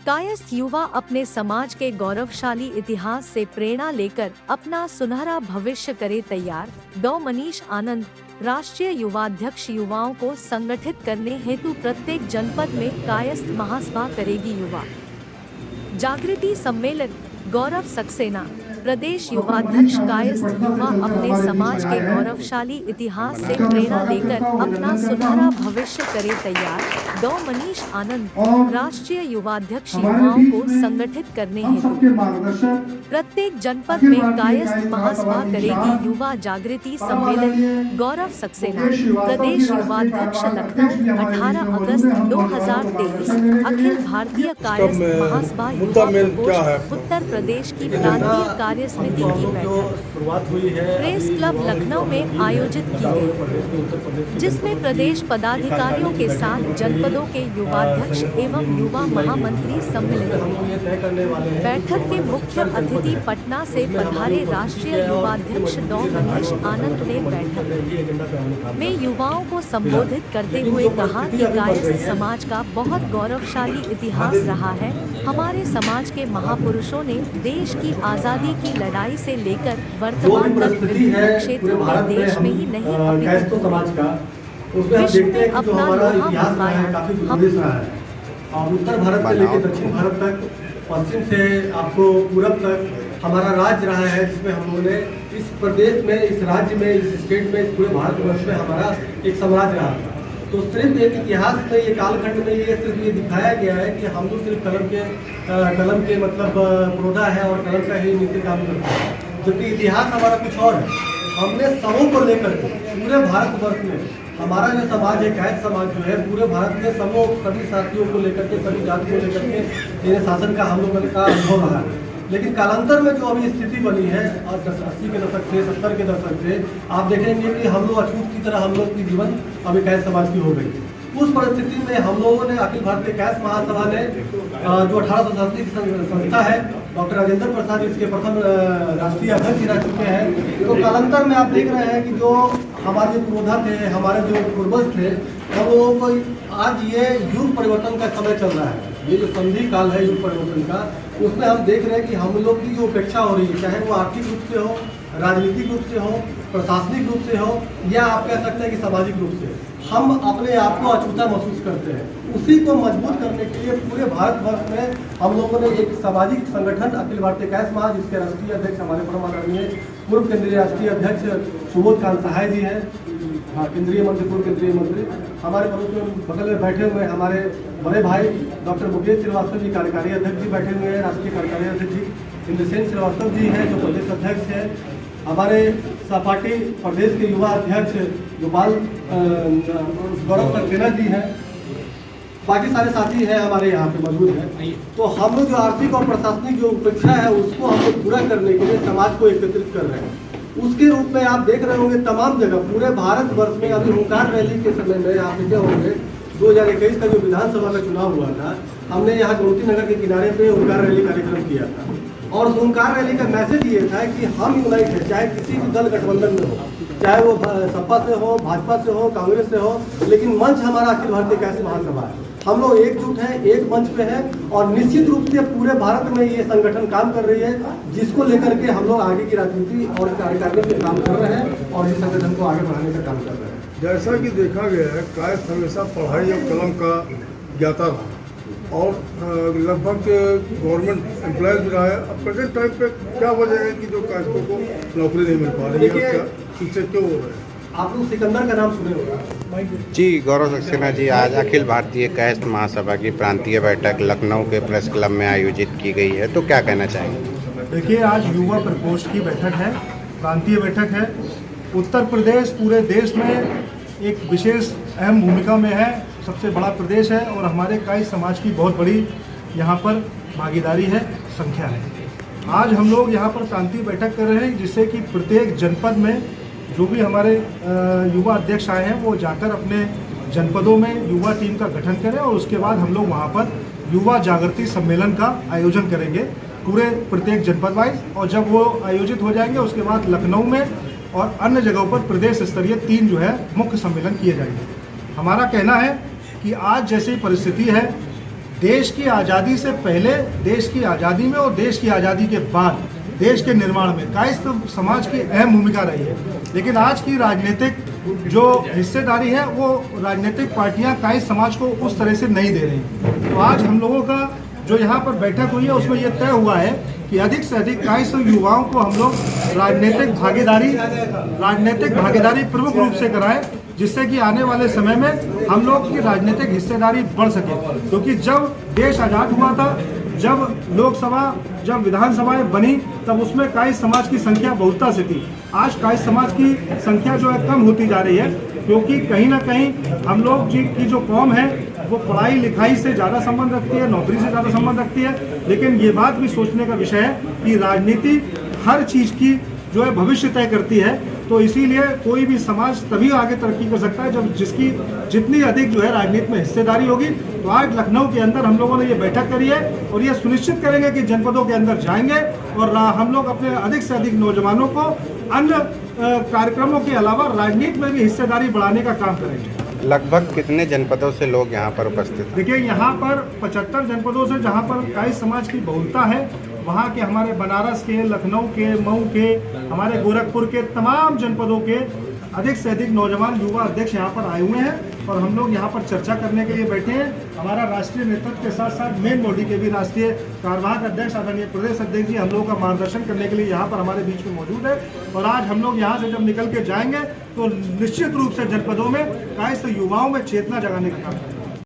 कायस्थ युवा अपने समाज के गौरवशाली इतिहास से प्रेरणा लेकर अपना सुनहरा भविष्य करे तैयार। डॉ मनीष आनंद, राष्ट्रीय युवाध्यक्ष, युवाओं को संगठित करने हेतु प्रत्येक जनपद में कायस्थ महासभा करेगी युवा जागृति सम्मेलन। गौरव सक्सेना, प्रदेश युवाध्यक्ष। कायस्थ युवा अपने समाज के गौरवशाली इतिहास से प्रेरणा लेकर अपना सुनहरा भविष्य करे तैयार। डॉ मनीष आनंद, राष्ट्रीय युवाध्यक्ष, युवाओं को संगठित करने हेतु प्रत्येक जनपद में कायस्थ महासभा करेगी युवा जागृति सम्मेलन। गौरव सक्सेना, प्रदेश युवाध्यक्ष, लखनऊ, 18 अगस्त 2023। अखिल भारतीय कायस्थ महासभा युवा प्रकोष्ठ उत्तर प्रदेश की प्रांतीय कार्य समिति की बैठक प्रेस क्लब लखनऊ में आयोजित की गई, जिसमें प्रदेश पदाधिकारियों के साथ जनपदों के युवाध्यक्ष एवं युवा महामंत्री सम्मिलित हुए। बैठक के मुख्य अतिथि पटना से पधारे राष्ट्रीय युवाध्यक्ष डॉ मनीष आनंद ने बैठक में युवाओं को संबोधित करते हुए कहा कि कायस्थ समाज का बहुत गौरवशाली इतिहास रहा है। हमारे समाज के महापुरुषों ने देश की आजादी की लड़ाई से लेकर वर्तमान तक विभिन्न क्षेत्रों में देश में ही नहीं विश्व में अपना लोहा मनवाया। और उत्तर भारत से लेकर दक्षिण भारत तक, पश्चिम से आपको पूरब तक हमारा राज्य रहा है, जिसमें हम लोगों ने इस प्रदेश में, इस राज्य में, इस स्टेट में, इस पूरे भारतवर्ष में हमारा एक साम्राज्य रहा था। तो सिर्फ एक इतिहास में, ये कालखंड में ये सिर्फ ये दिखाया गया है कि हम लोग सिर्फ कलम के मतलब प्रोधा है और कलम का ही नीति काम करता है, जबकि इतिहास हमारा कुछ और है। हमने सबों को लेकर के पूरे भारतवर्ष में हमारा जो समाज है, कायस्थ समाज जो है, पूरे भारत में सभी साथियों को लेकर के, सभी जाति को लेकर के शासन का हम लोगों का अनुभव रहा है। लेकिन कालांतर में जो अभी स्थिति बनी है, 80 के दशक से, 70 के दशक से, आप देखेंगे कि हम लोग अछूत की तरह हम लोग की जीवन अभी कायस्थ समाज की हो गई। उस परिस्थिति में हम लोगों ने अखिल भारतीय कायस्थ महासभा ने जो 1887 की संस्था है, डॉक्टर राजेंद्र प्रसाद इसके प्रथम राष्ट्रीय अध्यक्ष रह चुके हैं। तो कालांतर में आप देख रहे हैं कि जो हमारे जो प्रोधा थे, हमारे जो पूर्वज थे, हम लोगों को आज ये युग परिवर्तन का समय चल रहा है। ये जो संधि काल है युग परिवर्तन का, उसमें हम देख रहे हैं कि हम लोग की जो उपेक्षा हो रही है, चाहे वो आर्थिक रूप से हो, राजनीतिक रूप से हो, प्रशासनिक रूप से हो, या आप कह सकते हैं कि सामाजिक रूप से, हम अपने आप को अछूता महसूस करते हैं। उसी को मजबूत करने के लिए पूरे भारतवर्ष में हम लोगों ने एक सामाजिक संगठन अखिल भारतीय कायस्थ महासभा, जिसके राष्ट्रीय अध्यक्ष हमारे परम आदरणीय पूर्व केंद्रीय राष्ट्रीय अध्यक्ष सुबोध कांत सहाय जी हैं, केंद्रीय मंत्री, पूर्व केंद्रीय मंत्री। हमारे बगल में बैठे हुए हमारे बड़े भाई डॉक्टर मुकेश श्रीवास्तव जी, कार्यकारी अध्यक्ष जी बैठे हुए हैं, राष्ट्रीय कार्यकारी अध्यक्ष जी इंद्रसेन श्रीवास्तव जी हैं, जो प्रदेश अध्यक्ष हैं। हमारे सपाटी प्रदेश के युवा अध्यक्ष गोपाल गौरव सक्सेना जी हैं। बाकी सारे साथी हैं हमारे यहाँ पे मौजूद हैं। तो हम लोग जो आर्थिक और प्रशासनिक जो उपेक्षा है, उसको हम लोग पूरा करने के लिए समाज को एकत्रित कर रहे हैं। उसके रूप में आप देख रहे होंगे तमाम जगह पूरे भारतवर्ष में अभी हुंकार रैली के समय में आप देखे होंगे 2021 का जो विधानसभा का चुनाव हुआ था, हमने यहाँ गोमती नगर के किनारे पे हुंकार रैली कार्यक्रम किया था। और हुंकार रैली का मैसेज ये था कि हम यूनाइट है, चाहे किसी भी दल गठबंधन में हो, चाहे वो सपा से हो, भाजपा से हो, कांग्रेस से हो, लेकिन मंच हमारा अखिल भारतीय कायस्थ महासभा है। हम लोग एकजुट हैं, एक मंच पे हैं, और निश्चित रूप से पूरे भारत में ये संगठन काम कर रही है, जिसको लेकर के हम लोग आगे की राजनीति और कार्यकारिणी पे काम कर रहे हैं और इस संगठन को आगे बढ़ाने का काम कर रहे हैं। जैसा कि देखा गया है, कायस्थ हमेशा पढ़ाई और कलम का ज्ञाता रहा और लगभग गवर्नमेंट एम्प्लॉयज भी रहा है। अब प्रेजेंट टाइम पे क्या वजह है कि जो कायस्थों को नौकरी नहीं मिल पा रही है, पीछे क्यों हो रहा है? आप लोग सिकंदर का नाम सुने होगा जी। गौरव सक्सेना जी, आज अखिल भारतीय कायस्थ महासभा की प्रांतीय बैठक लखनऊ के प्रेस क्लब में आयोजित की गई है, तो क्या कहना चाहेंगे? देखिए, आज युवा प्रकोष्ठ की बैठक है, प्रांतीय बैठक है। उत्तर प्रदेश पूरे देश में एक विशेष अहम भूमिका में है, सबसे बड़ा प्रदेश है और हमारे कायस्थ समाज की बहुत बड़ी यहाँ पर भागीदारी है, संख्या है। आज हम लोग यहाँ पर प्रांतीय बैठक कर रहे हैं, जिससे कि प्रत्येक जनपद में जो भी हमारे युवा अध्यक्ष आए हैं, वो जाकर अपने जनपदों में युवा टीम का गठन करें और उसके बाद हम लोग वहाँ पर युवा जागृति सम्मेलन का आयोजन करेंगे पूरे प्रत्येक जनपद वाइज। और जब वो आयोजित हो जाएंगे, उसके बाद लखनऊ में और अन्य जगहों पर प्रदेश स्तरीय 3 जो है मुख्य सम्मेलन किए जाएंगे। हमारा कहना है कि आज जैसी परिस्थिति है, देश की आज़ादी से पहले, देश की आज़ादी में और देश की आज़ादी के बाद देश के निर्माण में कायस्थ समाज की अहम भूमिका रही है। लेकिन आज की राजनीतिक जो हिस्सेदारी है वो राजनीतिक पार्टियां कायस्थ समाज को उस तरह से नहीं दे रही। तो आज हम लोगों का जो यहाँ पर बैठक हुई है उसमें ये तय हुआ है कि अधिक से अधिक कायस्थ युवाओं को हम लोग राजनीतिक भागीदारी प्रमुख रूप से कराएं, जिससे कि आने वाले समय में हम लोग की राजनीतिक हिस्सेदारी बढ़ सके। क्योंकि जब देश आज़ाद हुआ था, जब लोकसभा, जब विधानसभाएं बनी, तब उसमें कायस्थ समाज की संख्या बहुलता से थी। आज कायस्थ समाज की संख्या जो है कम होती जा रही है, क्योंकि कहीं ना कहीं हम लोग की जो कौम है वो पढ़ाई लिखाई से ज़्यादा संबंध रखती है, नौकरी से ज़्यादा संबंध रखती है। लेकिन ये बात भी सोचने का विषय है कि राजनीति हर चीज़ की जो है भविष्य तय करती है। तो इसीलिए कोई भी समाज तभी आगे तरक्की कर सकता है जब जिसकी जितनी अधिक जो है राजनीति में हिस्सेदारी होगी। तो आज लखनऊ के अंदर हम लोगों ने ये बैठक करी है और ये सुनिश्चित करेंगे कि जनपदों के अंदर जाएंगे और हम लोग अपने अधिक से अधिक नौजवानों को अन्य कार्यक्रमों के अलावा राजनीति में भी हिस्सेदारी बढ़ाने का काम करेंगे। लगभग कितने जनपदों से लोग यहाँ पर उपस्थित हैं? देखिए, यहाँ पर 75 जनपदों से जहाँ पर कायस्थ समाज की बहुलता है, वहाँ के हमारे बनारस के, लखनऊ के, मऊ के, हमारे गोरखपुर के तमाम जनपदों के अधिक से अधिक नौजवान युवा अध्यक्ष यहाँ पर आए हुए हैं और हम लोग यहाँ पर चर्चा करने के लिए बैठे हैं। हमारा राष्ट्रीय नेतृत्व के साथ साथ मेन बॉडी के भी राष्ट्रीय कार्यवाहक अध्यक्ष आदरणीय प्रदेश अध्यक्ष जी हम लोगों का मार्गदर्शन करने के लिए यहाँ पर हमारे बीच में मौजूद है। और आज हम लोग यहाँ से जब निकल के जाएंगे तो निश्चित रूप से जनपदों में कायस्थ युवाओं में चेतना जगाने का काम करेंगे।